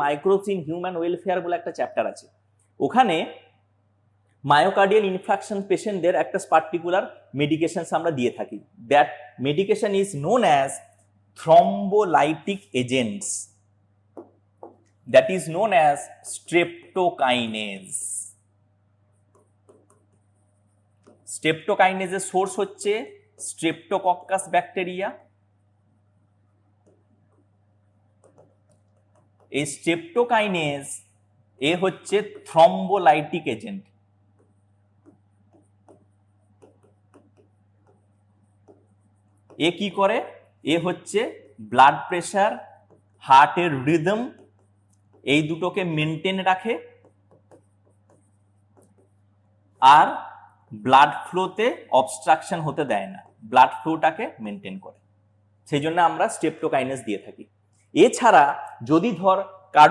Microbes in human welfare বলে একটা chapter আছে, ওখানে মায়োকার্ডিয়াল ইনফ্রাকশন পেশেন্টদের একটা পার্টিকুলার মেডিকেশনস আমরা দিয়ে থাকি। That medication is known as thrombolytic agents, that is known as streptokinase. স্ট্রেপ্টোকাইনেজের সোর্স হচ্ছে স্ট্রেপ্টোকক্কাস ব্যাকটেরিয়া। এই স্ট্রেপ্টোকাইনেজ এ হচ্ছে থ্রম্বোলাইটিক এজেন্ট। এ কি করে? এ হচ্ছে ব্লাড প্রেশার, হার্টের রিদম, এই দুটোকে মেনটেন রাখে আর ব্লাড ফ্লোতে অবস্ট্রাকশন হতে দেয় না, ব্লাড ফ্লোটাকে মেনটেন করে। সেই জন্য আমরা স্ট্রেপ্টোকাইনেজ দিয়ে থাকি। এছাড়া যদি ধর